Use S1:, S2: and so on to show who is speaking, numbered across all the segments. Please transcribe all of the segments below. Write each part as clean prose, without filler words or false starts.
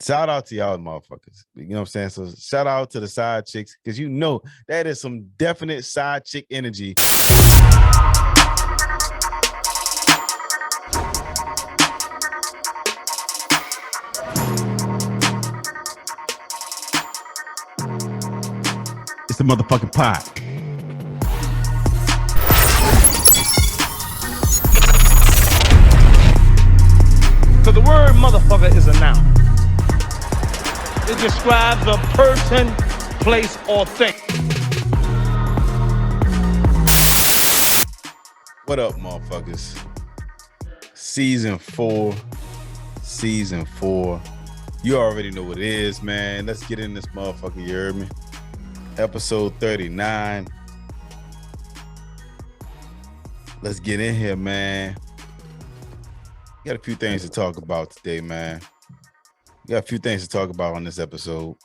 S1: Shout out to y'all motherfuckers. You know what I'm saying? So shout out to the side chicks, because you know that is some definite side chick energy. It's the motherfucking pot.
S2: So the word motherfucker is a noun. It describes a person, place, or thing.
S1: What up, motherfuckers? Season 4. You already know what it is, man. Let's get in this motherfucker, you heard me? Episode 39. Let's get in here, man. Got a few things to talk about today, man. Got a few things to talk about on this episode.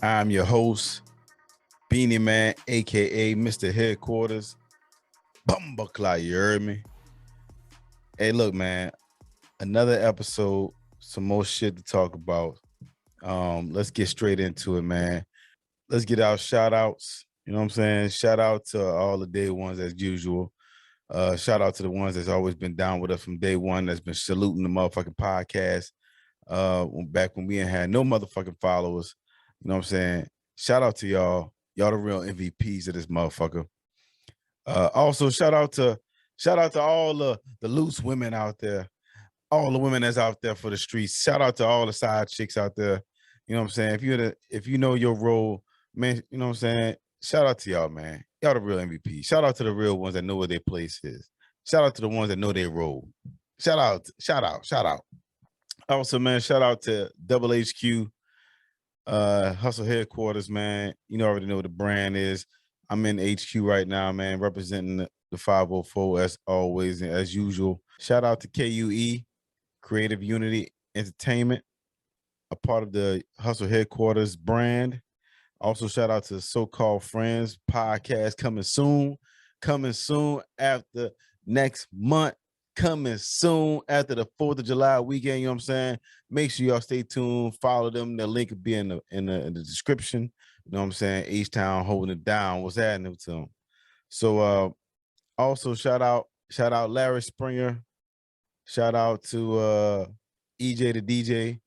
S1: I'm your host, Beanie Man, aka Mr. Headquarters. Bumbleclaw, you heard me? Hey, look, man. Another episode, some more shit to talk about. Let's get straight into it, man. Let's get our shout outs. You know what I'm saying? Shout out to all the day ones as usual. Shout out to the ones that's always been down with us from day one, that's been saluting the motherfucking podcast. Back when we ain't had no motherfucking followers. You know what I'm saying? Shout out to y'all. Y'all the real MVPs of this motherfucker. Also, shout out to all the loose women out there. All the women that's out there for the streets. Shout out to all the side chicks out there. You know what I'm saying? If you know your role, man, you know what I'm saying? Shout out to y'all, man. Y'all the real MVP. Shout out to the real ones that know where their place is. Shout out to the ones that know their role. Shout out. Also, man, shout out to Double HQ, Hustle Headquarters, man. You already know what the brand is. I'm in HQ right now, man, representing the 504 as always and as usual. Shout out to KUE, Creative Unity Entertainment, a part of the Hustle Headquarters brand. Also, shout out to So-Called Friends podcast coming soon after next month, coming soon after the 4th of July weekend. You know what I'm saying? Make sure y'all stay tuned. Follow them. The link will be in the description. You know what I'm saying? H-Town holding it down. What's happening to them? So also shout out Larry Springer. Shout out to EJ the DJ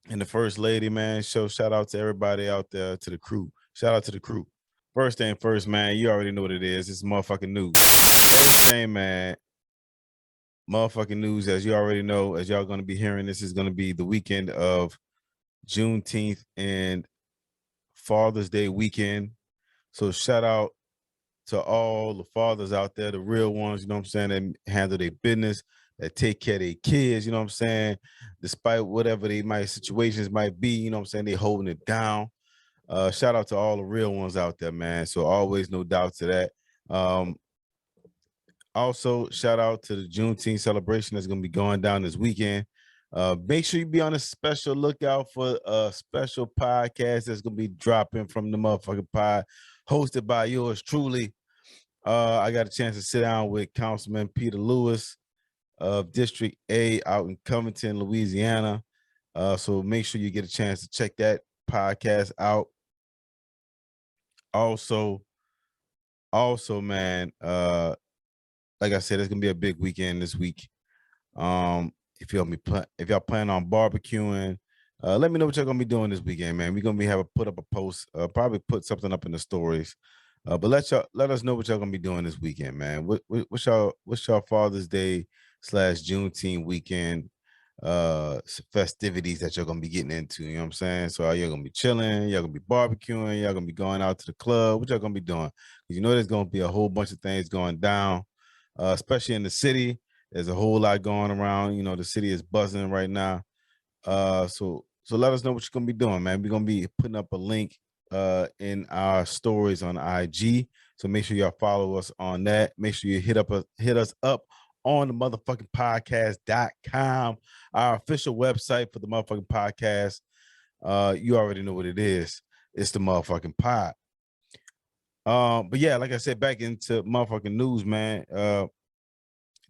S1: and the First Lady, man. Shout out to everybody out there, to the crew. Shout out to the crew. First thing first, man, you already know what it is. It's motherfucking news. First thing, man, motherfucking news, as you already know, as y'all going to be hearing, this is going to be the weekend of Juneteenth and Father's Day weekend. So shout out to all the fathers out there, the real ones, you know what I'm saying, that handle their business, that take care of their kids, you know what I'm saying, despite whatever situations might be, you know what I'm saying, they holding it down. Shout out to all the real ones out there, man. So always no doubt to that. Also, shout out to the Juneteenth celebration that's going to be going down this weekend. Make sure you be on a special lookout for a special podcast that's going to be dropping from the motherfucking pod, hosted by yours truly. I got a chance to sit down with Councilman Peter Lewis of District A out in Covington, Louisiana. So make sure you get a chance to check that podcast out. Also, man, like I said, it's gonna be a big weekend this week. If y'all plan on barbecuing, let me know what y'all gonna be doing this weekend, man. We're gonna be put up a post, probably put something up in the stories. But let us know what y'all gonna be doing this weekend, man. What's y'all Father's Day / Juneteenth weekend festivities that you're gonna be getting into? You know what I'm saying? So are you gonna be chilling? Y'all gonna be barbecuing? Y'all gonna be going out to the club? What y'all gonna be doing? Because you know there's gonna be a whole bunch of things going down, especially in the city. There's a whole lot going around. You know, the city is buzzing right now. So let us know what you're gonna be doing, man. We're gonna be putting up a link in our stories on IG. So make sure y'all follow us on that. Make sure you hit us up on the motherfucking podcast.com, our official website for the motherfucking podcast. You already know what it is. It's the motherfucking pod. But yeah, like I said, back into motherfucking news, man.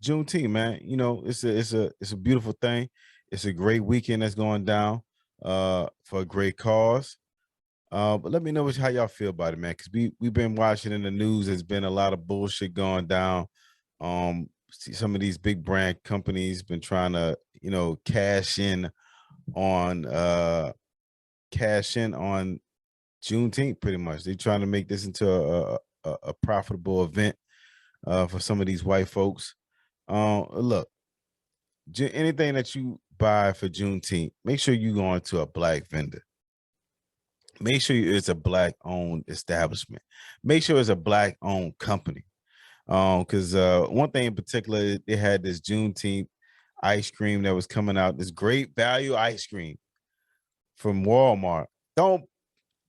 S1: Juneteenth, man. You know, it's a beautiful thing. It's a great weekend that's going down. for a great cause. But let me know how y'all feel about it, man. Because we've been watching in the news. There's been a lot of bullshit going down. See some of these big brand companies been trying to, cash in on Juneteenth. Pretty much, they're trying to make this into a profitable event for some of these white folks. Look, anything that you buy for Juneteenth, make sure you go into a black vendor. Make sure it's a black owned establishment. Make sure it's a black owned company. Because one thing in particular, they had this Juneteenth ice cream that was coming out, this great value ice cream from Walmart.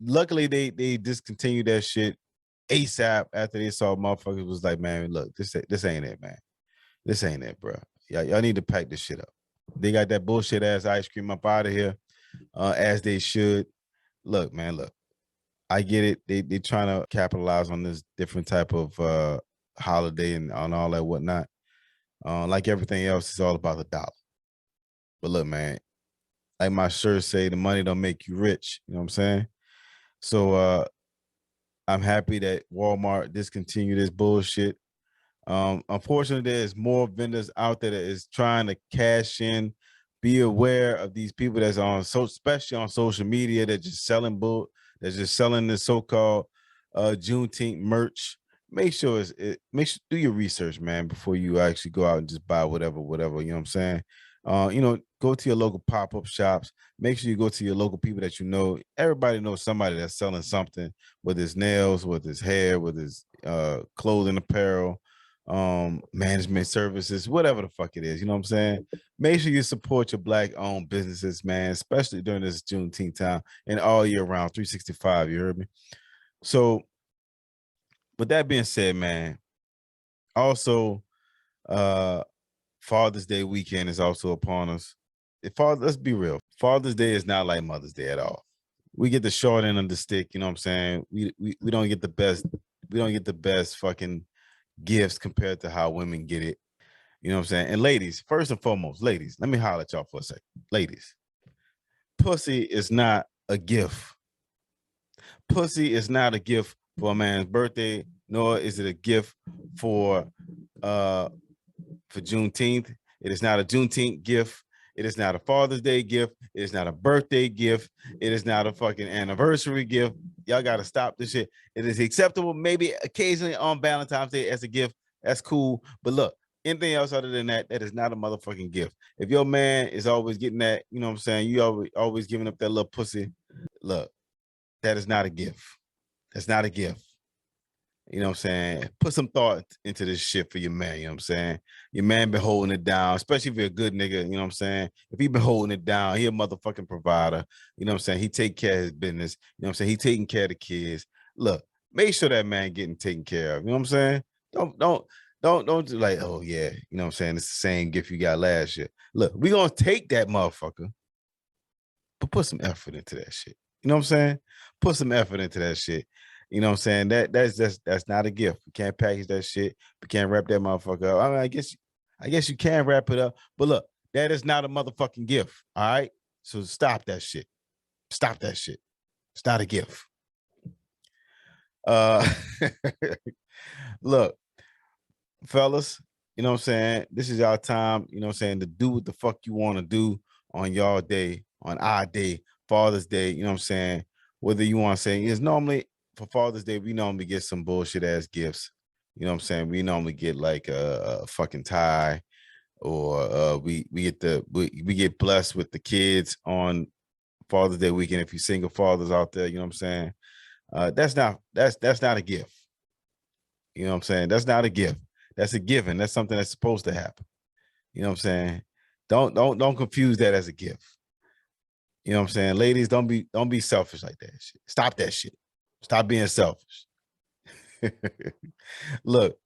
S1: Luckily they discontinued that shit ASAP after they saw motherfuckers was like, man, look, this ain't it, man. This ain't it, bro. Y'all need to pack this shit up. They got that bullshit ass ice cream up out of here, as they should. Look, man, look. I get it. They trying to capitalize on this different type of holiday and on all that whatnot. Like everything else, it's all about the dollar. But look, man, like my shirt say, the money don't make you rich. You know what I'm saying? So I'm happy that Walmart discontinued this bullshit. Unfortunately, there's more vendors out there that is trying to cash in. Be aware of these people that's especially on social media, that just selling that's just selling the so-called Juneteenth merch. Make sure do your research, man, before you actually go out and just buy whatever, you know what I'm saying? Go to your local pop-up shops. Make sure you go to your local people that you know. Everybody knows somebody that's selling something, with his nails, with his hair, with his clothing, apparel, management services, whatever the fuck it is. You know what I'm saying? Make sure you support your black owned businesses, man, especially during this Juneteenth time and all year round, 365. You heard me? So with that being said, man, also Father's Day weekend is also upon us. Let's be real. Father's Day is not like Mother's Day at all. We get the short end of the stick, you know what I'm saying? We don't get the best fucking gifts compared to how women get it. You know what I'm saying? And ladies, first and foremost, ladies, let me holler at y'all for a second. Ladies, pussy is not a gift. Pussy is not a gift for a man's birthday, nor is it a gift for Juneteenth. It is not a Juneteenth gift. It is not a Father's Day gift. It is not a birthday gift. It is not a fucking anniversary gift. Y'all got to stop this shit. It is acceptable maybe occasionally on Valentine's Day as a gift. That's cool. But look, anything else other than that, that is not a motherfucking gift. If your man is always getting that, you know what I'm saying, you always giving up that little pussy, look, that is not a gift. That's not a gift. You know what I'm saying? Put some thought into this shit for your man, you know what I'm saying? Your man been holding it down, especially if you're a good nigga, you know what I'm saying? If he been holding it down, he a motherfucking provider, you know what I'm saying? He take care of his business, you know what I'm saying? He taking care of the kids. Look, make sure that man getting taken care of, you know what I'm saying? Don't do like, oh yeah, you know what I'm saying? It's the same gift you got last year. Look, we gonna take that motherfucker, but put some effort into that shit. You know what I'm saying? Put some effort into that shit. You know what I'm saying? That's not a gift. We can't package that shit. We can't wrap that motherfucker up. I mean, I guess you can wrap it up, but look, that is not a motherfucking gift. All right. So stop that shit. Stop that shit. It's not a gift. Look, fellas, you know what I'm saying? This is our time, you know what I'm saying, to do what the fuck you want to do on y'all day, on our day, Father's Day, you know what I'm saying? Whether you want to say, is normally for Father's Day, we normally get some bullshit ass gifts. You know what I'm saying? We normally get like a fucking tie, or we get blessed with the kids on Father's Day weekend. If you single fathers out there, you know what I'm saying? That's not a gift. You know what I'm saying? That's not a gift. That's a given. That's something that's supposed to happen. You know what I'm saying? Don't confuse that as a gift. You know what I'm saying? Ladies, don't be selfish like that shit. Stop that shit. Stop being selfish. Look,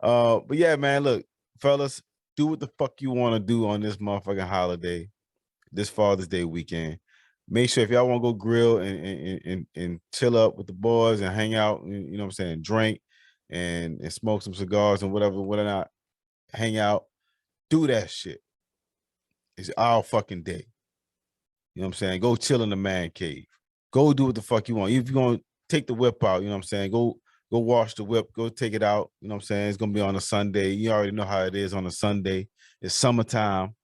S1: but yeah, man, look, fellas, do what the fuck you want to do on this motherfucking holiday, this Father's Day weekend. Make sure if y'all want to go grill and chill up with the boys and hang out, and, you know what I'm saying, drink and smoke some cigars and whatever, not, hang out, do that shit. It's our fucking day. You know what I'm saying? Go chill in the man cave. Go do what the fuck you want. If you're gonna take the whip out, you know what I'm saying? Go wash the whip, go take it out. You know what I'm saying? It's gonna be on a Sunday. You already know how it is on a Sunday. It's summertime.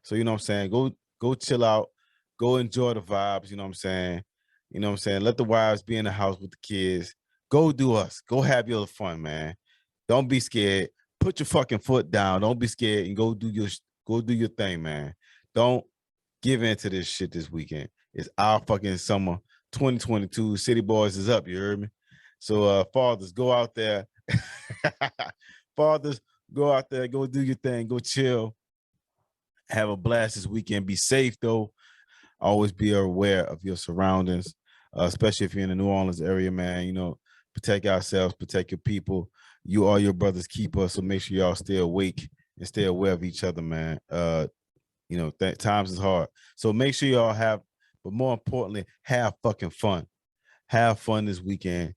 S1: So you know what I'm saying? Go chill out, go enjoy the vibes, you know what I'm saying? You know what I'm saying? Let the wives be in the house with the kids. Go do us. Go have your fun, man. Don't be scared. Put your fucking foot down. Don't be scared and go do your thing, man. Don't give in to this shit this weekend. It's our fucking summer 2022. City Boys is up, you heard me? So fathers, go out there. Fathers, go out there, go do your thing, go chill. Have a blast this weekend. Be safe though. Always be aware of your surroundings, especially if you're in the New Orleans area, man. You know, protect ourselves, protect your people. You are your brother's keeper, so make sure y'all stay awake and stay aware of each other, man. You know, times is hard, so make sure y'all have, but more importantly, have fucking fun. Have fun this weekend.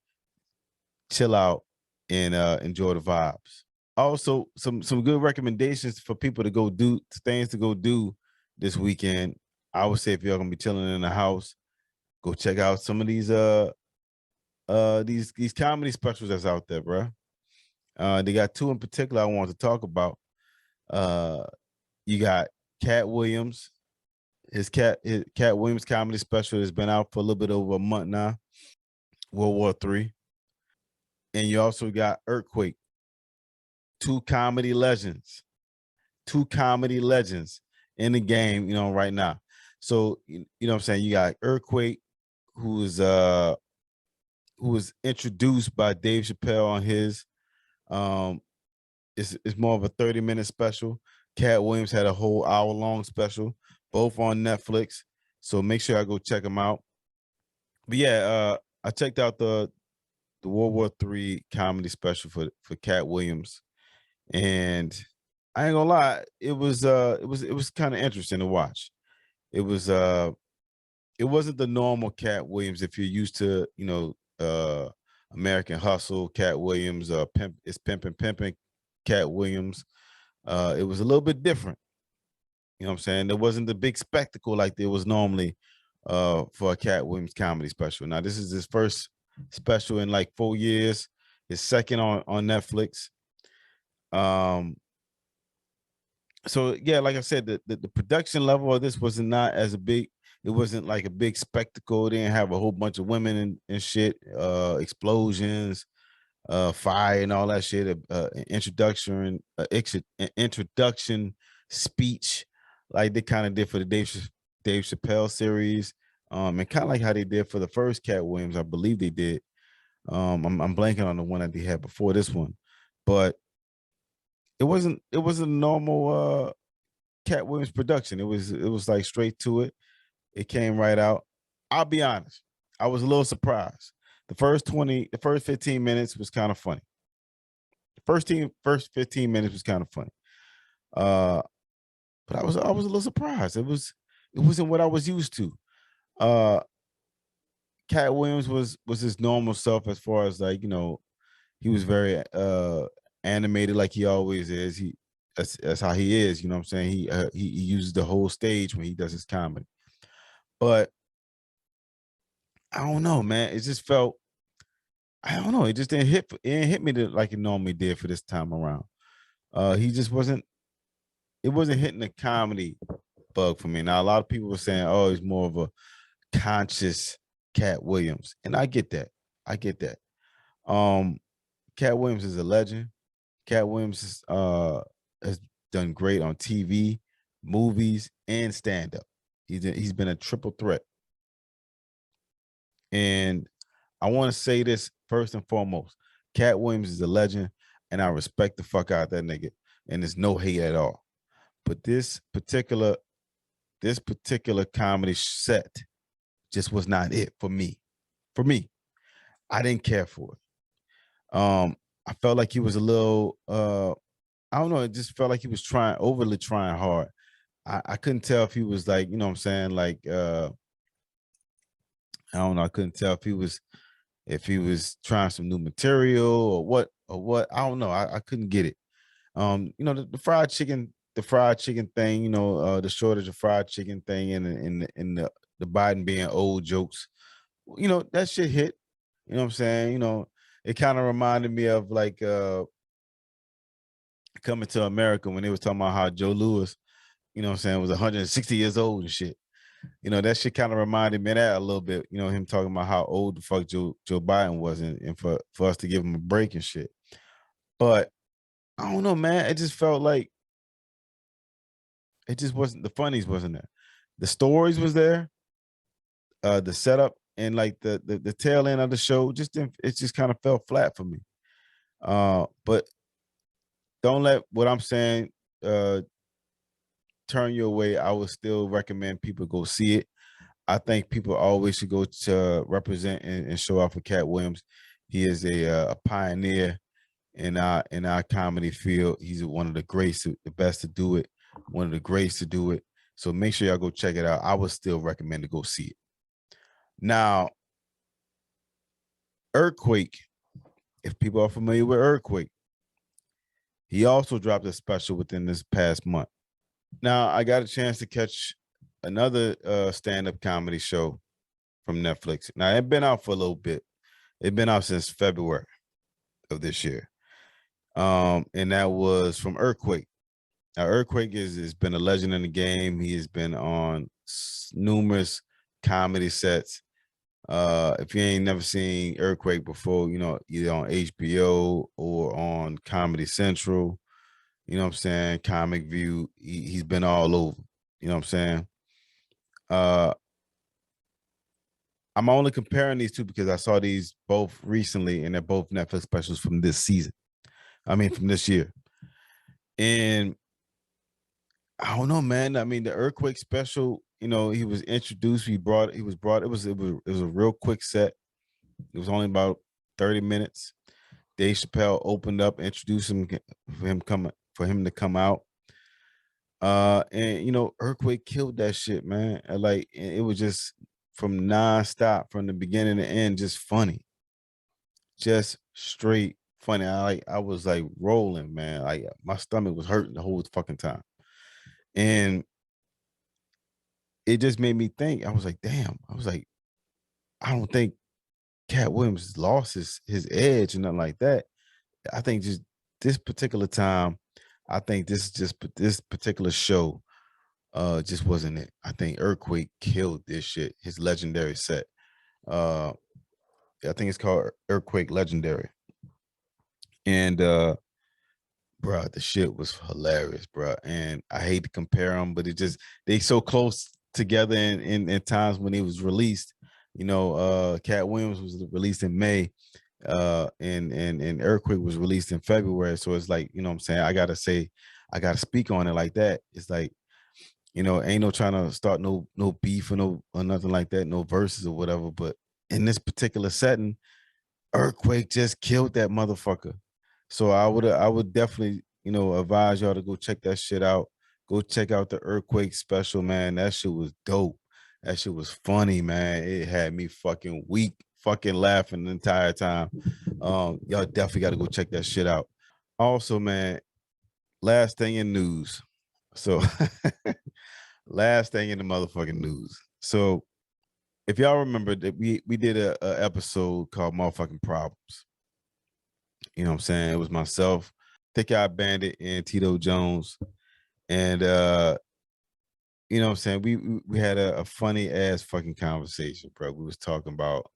S1: Chill out and enjoy the vibes. Also, some good recommendations for people to go do, things to go do this weekend. I would say if y'all gonna be chilling in the house, go check out some of these comedy specials that's out there, bro. They got two in particular I want to talk about. You got Katt Williams. His Katt Williams comedy special has been out for a little bit over a month now. World War III. And you also got Earthquake. Two comedy legends in the game, you know, right now. So you know what I'm saying? You got Earthquake, who was introduced by Dave Chappelle on his it's more of a 30-minute special. Katt Williams had a whole hour-long special, both on Netflix. So make sure I go check them out. But yeah, I checked out the World War III comedy special for Katt Williams. And I ain't gonna lie, it was kind of interesting to watch. It wasn't the normal Katt Williams. If you're used to, you know, American Hustle, Katt Williams, it's Pimpin' Katt Williams. It was a little bit different. You know what I'm saying? There wasn't the big spectacle like there was normally for a Katt Williams comedy special. Now, this is his first special in like 4 years, his second on Netflix. So yeah, like I said, the production level of this was not as a big. It wasn't like a big spectacle. They didn't have a whole bunch of women and shit, explosions, fire and all that shit. Introduction speech, like they kind of did for the Dave Chappelle series, and kind of like how they did for the first Katt Williams. I believe they did. I'm blanking on the one that they had before this one, but it wasn't a normal Katt Williams production. It was like straight to it. It came right out. I'll be honest, I was a little surprised. The first 15 minutes was kind of funny. The first 15 minutes was kind of funny. But I was a little surprised. It wasn't what I was used to. Katt Williams was his normal self as far as, like, you know, he was very animated like he always is. That's how he is, you know what I'm saying? He uses the whole stage when he does his comedy. But I don't know, man. It just felt, I don't know. It just didn't hit me like it normally did for this time around. He just wasn't. It wasn't hitting the comedy bug for me. Now a lot of people were saying, "Oh, he's more of a conscious Katt Williams," and I get that. I get that. Katt Williams is a legend. Katt Williams has done great on TV, movies, and stand-up. He's been a triple threat. And I want to say this first and foremost. Katt Williams is a legend, and I respect the fuck out of that nigga. And there's no hate at all. But this particular comedy set just was not it for me. For me, I didn't care for it. I felt like he was a little I don't know, it just felt like he was overly trying hard. I couldn't tell if he was, like, you know what I'm saying, like I don't know, I couldn't tell if he was trying some new material or what. I don't know. I couldn't get it. You know, the fried chicken the fried chicken thing, the shortage of fried chicken thing, and the Biden being old jokes, that shit hit. You know what I'm saying? It kind of reminded me of like Coming to America when they was talking about how Joe Louis, what I'm saying, was 160 years old and shit. That shit kind of reminded me of that a little bit. Him talking about how old the fuck Joe Biden was, and for us to give him a break and shit. But I don't know, man. It just felt like it just wasn't, the funnies wasn't there. The stories was there. The setup and like the tail end of the show it just kind of fell flat for me. But don't let what I'm saying turn you away. I would still recommend people go see it. I think people always should go to represent and show off for Katt Williams. He is a pioneer in our comedy field. He's one of the greats, the best to do it, one of the greats to do it. So make sure y'all go check it out. I would still recommend to go see it. Now, Earthquake, if people are familiar with Earthquake, he also dropped a special within this past month. Now, I got a chance to catch another stand-up comedy show from Netflix. Now, it's been out for a little bit. It's been out since February of this year. And that was from Earthquake. Now, Earthquake has been a legend in the game. He has been on numerous comedy sets. If you ain't never seen Earthquake before, either on HBO or on Comedy Central, you know what I'm saying, Comic View, he's been all over, you know what I'm saying? I'm only comparing these two because I saw these both recently, and they're both Netflix specials from this season. I mean, from this year. And I don't know, man. I mean, the Earthquake special, he was introduced. It was a real quick set. It was only about 30 minutes. Dave Chappelle opened up, introduced him for him to come out. And Earthquake killed that shit, man. Like, it was just from nonstop, from the beginning to end, just funny. Just straight funny. I was like rolling, man. Like, my stomach was hurting the whole fucking time. And it just made me think. I was like, damn. I was like, I don't think Katt Williams lost his edge or nothing like that. I think just this particular time, I think this particular show just wasn't it. I think Earthquake killed this shit, his legendary set. I think it's called Earthquake Legendary. And bro, the shit was hilarious, bro. And I hate to compare them, but they so close together in times when it was released. Katt Williams was released in May, and Earthquake was released in February. So it's like, what I'm saying, I gotta speak on it like that. It's like, ain't no trying to start no beef or nothing like that, no verses or whatever. But in this particular setting, Earthquake just killed that motherfucker. So I would definitely, advise y'all to go check that shit out. Go check out the Earthquake special, man. That shit was dope. That shit was funny, man. It had me fucking weak, fucking laughing the entire time. Y'all definitely got to go check that shit out. Also, man, last thing in news. So last thing in the motherfucking news. So if y'all remember that we did a episode called Motherfucking Problems. You know what I'm saying? It was myself, Thick Eye Bandit, and Tito Jones. And you know what I'm saying? We had a funny ass fucking conversation, bro. We was talking about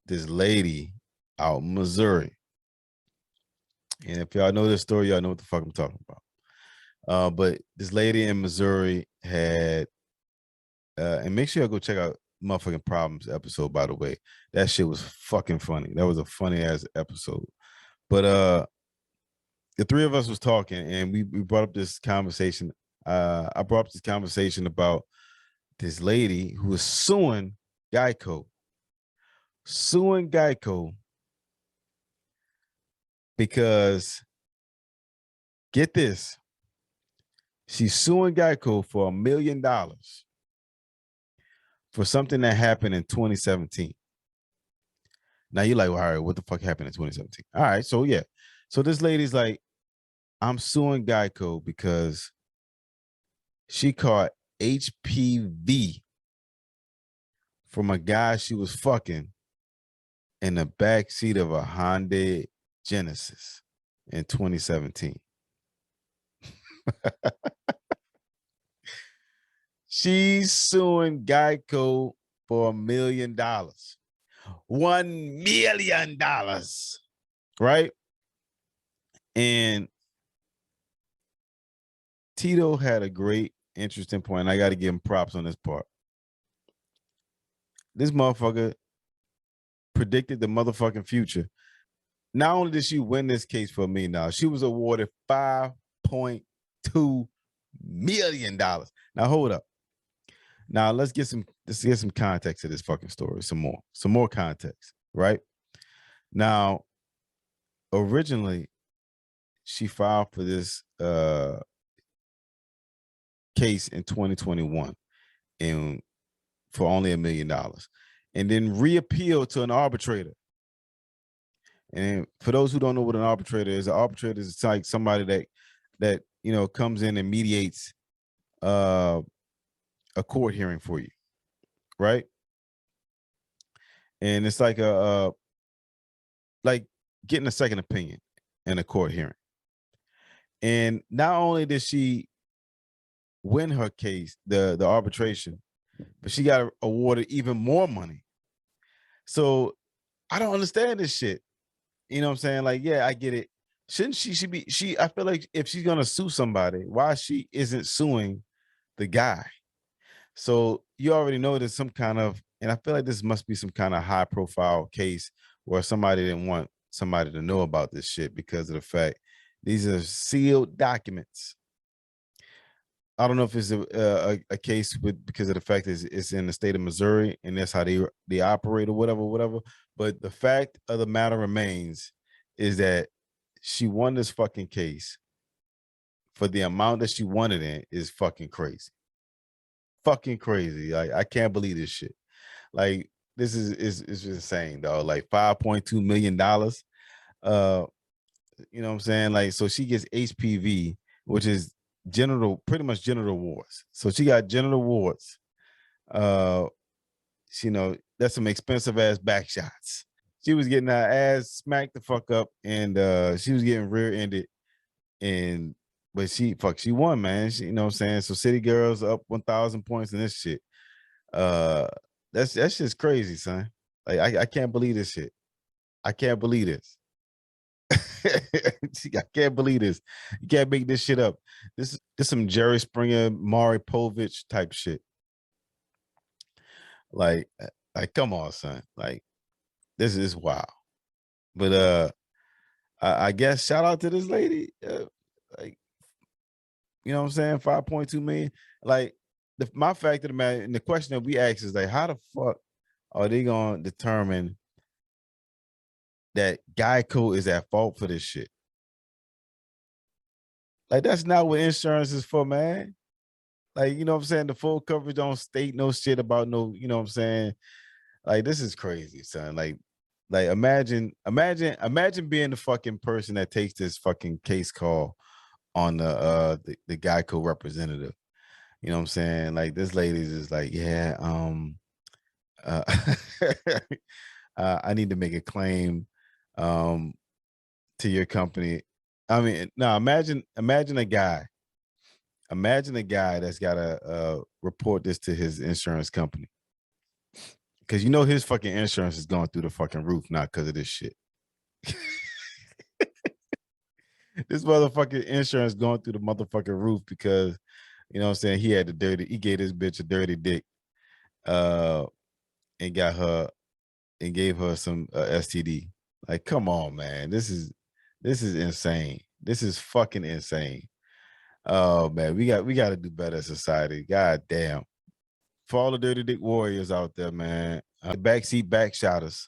S1: this lady out in Missouri. And if y'all know this story, y'all know what the fuck I'm talking about. But this lady in Missouri had and make sure y'all go check out Motherfucking Problems episode, by the way. That shit was fucking funny. That was a funny ass episode. But the three of us was talking, and we brought up this conversation. I brought up this conversation about this lady who was suing Geico because, get this, she's suing Geico for $1 million for something that happened in 2017. Now you're like, well, all right, what the fuck happened in 2017? All right, so yeah. So this lady's like, I'm suing Geico because she caught HPV from a guy she was fucking in the backseat of a Hyundai Genesis in 2017. She's suing Geico for $1 million. $1 million. Right? And Tito had a great, interesting point. I got to give him props on this part. This motherfucker predicted the motherfucking future. Not only did she win this case for $1 million, she was awarded $5.2 million. Now hold up. Now let's get some context to this fucking story. Some more context, right? Now, originally, she filed for this case in 2021 and for only $1 million, and then reappealed to an arbitrator. And for those who don't know what an arbitrator is like somebody that comes in and mediates a court hearing for you, right? And it's like like getting a second opinion in a court hearing. And not only did she win her case, the arbitration, but she got awarded even more money. So I don't understand this shit. You know what I'm saying? Like, yeah, I get it. Shouldn't she I feel like if she's gonna sue somebody, why she isn't suing the guy? So you already know there's some kind of, and I feel like this must be some kind of high profile case where somebody didn't want somebody to know about this shit because of the fact these are sealed documents. I don't know if it's a case because of the fact that it's in the state of Missouri and that's how they operate or whatever. But the fact of the matter remains is that she won this fucking case for the amount that she won it in is fucking crazy. Fucking crazy. Like, I can't believe this shit. Like, this is insane, dog. Like $5.2 million. You know what I'm saying? Like, so she gets HPV, which is pretty much genital warts. So she got genital warts. That's some expensive ass back shots. She was getting her ass smacked the fuck up, and she was getting rear-ended. But she won, man. You know what I'm saying? So City Girls up 1,000 points in this shit. That's just crazy, son. Like, I can't believe this shit. I can't believe this. I can't believe this. You can't make this shit up. This some Jerry Springer, Maury Povich type shit. Like, come on, son. Like, this is wild. But I guess shout out to this lady. Like, you know what I'm saying? 5.2 million. Like, my fact of the matter, and the question that we ask is like, how the fuck are they gonna determine that Geico is at fault for this shit? Like, that's not what insurance is for, man. Like, you know what I'm saying? The full coverage don't state no shit about no, you know what I'm saying? Like, this is crazy, son. Like imagine being the fucking person that takes this fucking case call on the Geico representative. You know what I'm saying? Like, this lady's is like, yeah, I need to make a claim to your company. I mean, no, imagine a guy that's got to report this to his insurance company. Because his fucking insurance is going through the fucking roof now because of this shit. This motherfucking insurance going through the motherfucking roof because, you know what I'm saying, he gave this bitch a dirty dick and gave her some STD. Like, come on, man. This is insane. This is fucking insane. Oh, man, we got to do better as society. God damn. For all the dirty dick warriors out there, man, backseat backshotters.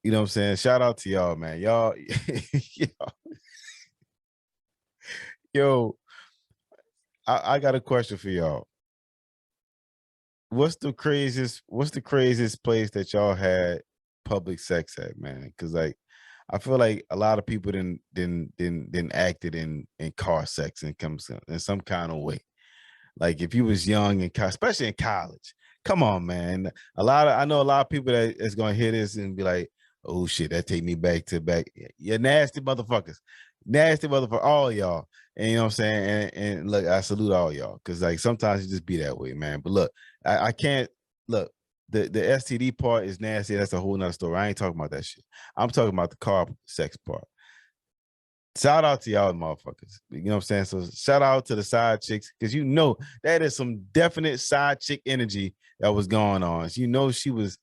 S1: You know what I'm saying? Shout out to y'all, man. Y'all, yo, I got a question for y'all. What's the craziest place that y'all had public sex at, man? Because, like, I feel like a lot of people didn't acted in car sex in some kind of way. Like if you was young and especially in college, come on, man. I know a lot of people that is gonna hear this and be like, oh shit, that take me back. You're nasty motherfucker, all y'all. And you know what I'm saying? And look, I salute all y'all because like sometimes you just be that way, man. But look, I can't look. The STD part is nasty. That's a whole nother story. I ain't talking about that shit. I'm talking about the car sex part. Shout out to y'all motherfuckers. You know what I'm saying? So shout out to the side chicks because you know that is some definite side chick energy that was going on. So, you know she was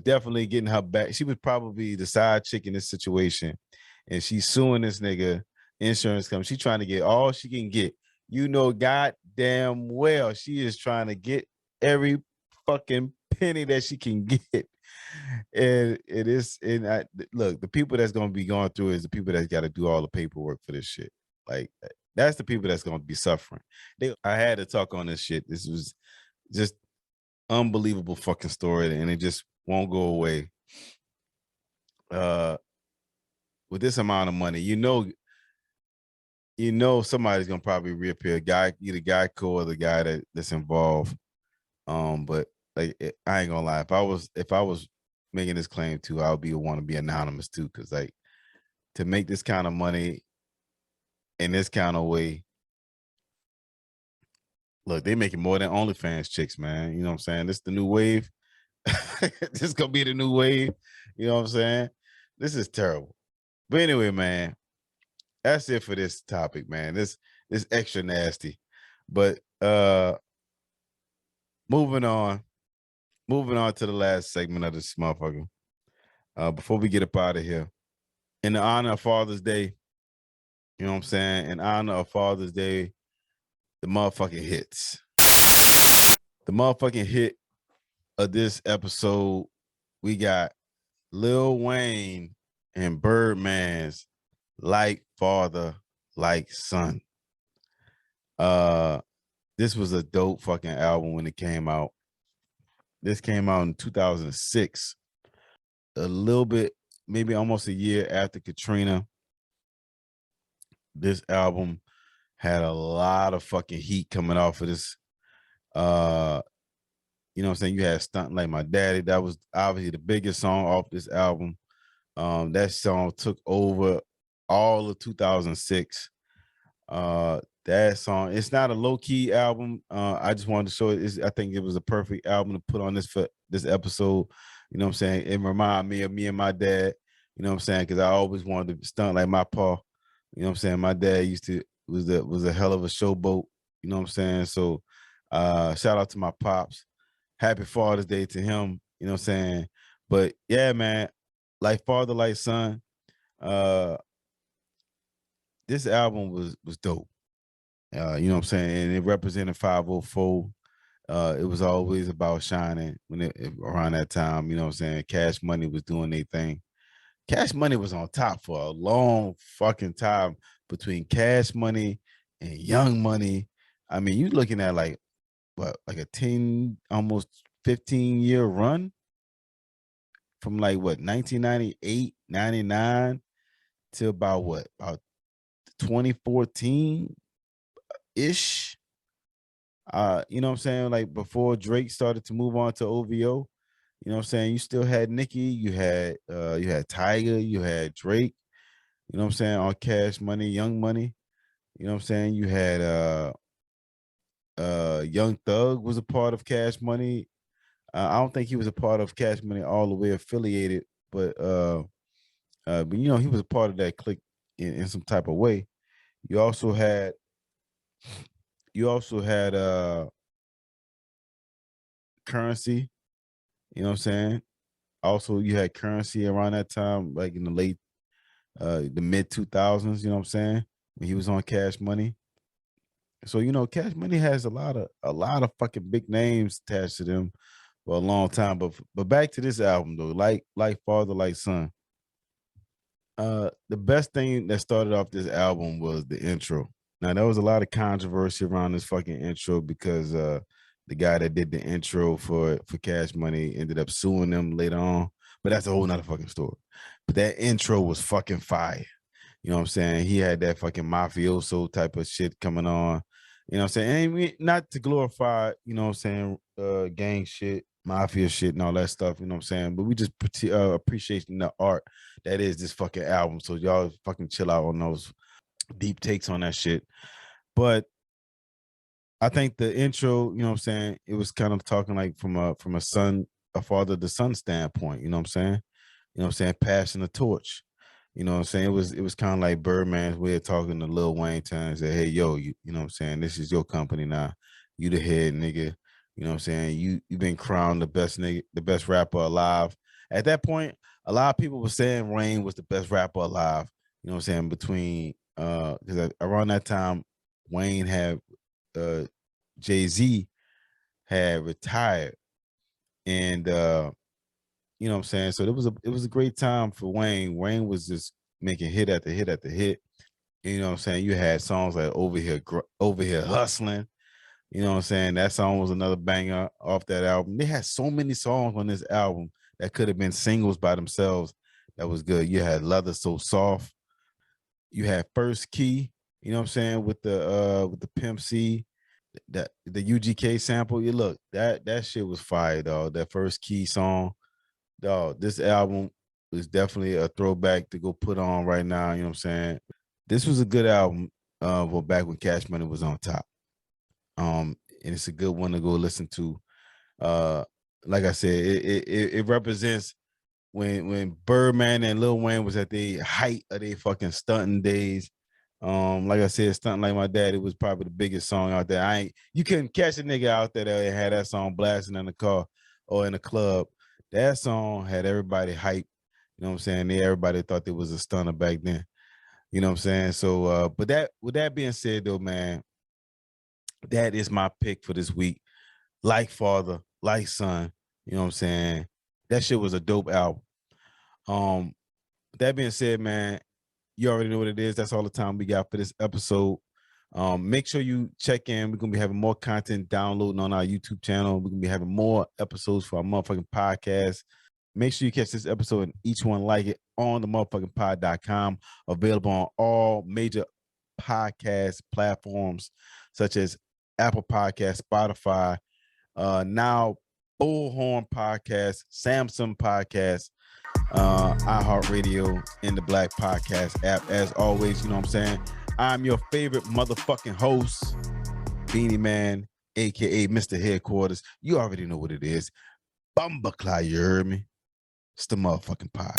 S1: definitely getting her back. She was probably the side chick in this situation, and she's suing this nigga. Insurance company. She trying to get all she can get. You know, goddamn well she is trying to get every fucking penny that she can get. And it is, look, the people that's gonna be going through is the people that's got to do all the paperwork for this shit. Like that's the people that's gonna be suffering. I had to talk on this shit. This was just unbelievable fucking story, and it just won't go away. With this amount of money, you know somebody's gonna probably reappear. Either Geico or the guy that's involved. But like I ain't gonna lie, if I was making this claim too, I would want to be anonymous too, because like to make this kind of money in this kind of way, look, they making more than OnlyFans chicks, man. You know what I'm saying? This the new wave. This gonna be the new wave. You know what I'm saying? This is terrible. But anyway, man, that's it for this topic, man. This extra nasty. But moving on to the last segment of this motherfucker. Before we get up out of here, in the honor of Father's Day, you know what I'm saying? In honor of Father's Day, the motherfucking hits. The motherfucking hit of this episode, we got Lil Wayne and Birdman's Like Father, Like Son. This was a dope fucking album when it came out. This came out in 2006. A little bit, maybe almost a year after Katrina. This album had a lot of fucking heat coming off of this. You know what I'm saying? You had Stunt Like My Daddy. That was obviously the biggest song off this album. That song took over all of 2006. That song, it's not a low-key album. I just wanted to show it. I think it was a perfect album to put on this for this episode. You know what I'm saying? It reminded me of me and my dad. You know what I'm saying? Because I always wanted to stunt like my pa. You know what I'm saying? My dad was a hell of a showboat. You know what I'm saying? So shout out to my pops. Happy Father's Day to him. You know what I'm saying? But yeah, man, Like Father, Like Son. This album was dope. You know what I'm saying? And it represented 504. It was always about shining around that time. You know what I'm saying? Cash Money was doing their thing. Cash Money was on top for a long fucking time between Cash Money and Young Money. I mean, you looking at like a 10, almost 15-year run from like 1998, 99 to about 2014 ish. You know what I'm saying? Like before Drake started to move on to OVO, you know what I'm saying? You still had Nicki, you had Tiger, you had Drake, you know what I'm saying, on Cash Money, Young Money. You know what I'm saying? You had Young Thug was a part of Cash Money. I don't think he was a part of Cash Money all the way affiliated, but you know, he was a part of that clique in some type of way. You also had Currency, you know what I'm saying? Also, you had Currency around that time, like in the mid 2000s, you know what I'm saying? When he was on Cash Money. So, you know, Cash Money has a lot of fucking big names attached to them for a long time. But back to this album though, like Father, Like Son. The best thing that started off this album was the intro. Now there was a lot of controversy around this fucking intro because the guy that did the intro for Cash Money ended up suing them later on. But that's a whole nother fucking story. But that intro was fucking fire. You know what I'm saying? He had that fucking mafioso type of shit coming on. You know what I'm saying? And not to glorify, you know what I'm saying, gang shit, mafia shit and all that stuff, you know what I'm saying? But we just appreciating the art that is this fucking album. So y'all fucking chill out on those deep takes on that shit. But I think the intro, you know what I'm saying, it was kind of talking like from a father to son standpoint, you know what I'm saying? You know what I'm saying? Passing the torch. You know what I'm saying? It was kind of like Birdman's way of talking to Lil Wayne and say, hey, yo, you know what I'm saying? This is your company now. You the head, nigga. You know what I'm saying? You've been crowned the best nigga, the best rapper alive. At that point, a lot of people were saying Wayne was the best rapper alive. You know what I'm saying? Between because around that time, Wayne had Jay-Z had retired. And you know what I'm saying? So it was a great time for Wayne. Wayne was just making hit after hit after hit. You know what I'm saying? You had songs like Over Here Hustling. You know what I'm saying? That song was another banger off that album. They had so many songs on this album that could have been singles by themselves. That was good. You had Leather So Soft. You had First Key, you know what I'm saying, with the Pimp C, the UGK sample. You look, that shit was fire, dog. That First Key song. Dog, this album is definitely a throwback to go put on right now. You know what I'm saying? This was a good album well, back when Cash Money was on top. And it's a good one to go listen to. Like I said, it represents when Birdman and Lil Wayne was at the height of their fucking stunting days. Like I said, Stunting Like My Dad, it was probably the biggest song out there. You couldn't catch a nigga out there that had that song blasting in the car or in the club. That song had everybody hype. You know what I'm saying? Everybody thought there was a stunner back then. You know what I'm saying? So, but with that being said, though, man, that is my pick for this week. Like Father, Like Son. You know what I'm saying? That shit was a dope album. That being said, man, you already know what it is. That's all the time we got for this episode. Make sure you check in. We're gonna be having more content downloading on our YouTube channel. We're gonna be having more episodes for our motherfucking podcast. Make sure you catch this episode and each one like it on the motherfuckingpod.com. Available on all major podcast platforms such as Apple Podcasts, Spotify, now Bullhorn Podcast, Samsung Podcast, iHeartRadio, and the Black Podcast app. As always, you know what I'm saying? I'm your favorite motherfucking host, Beanie Man, aka Mr. Headquarters. You already know what it is. Bumbaclaw, you heard me? It's the motherfucking pod.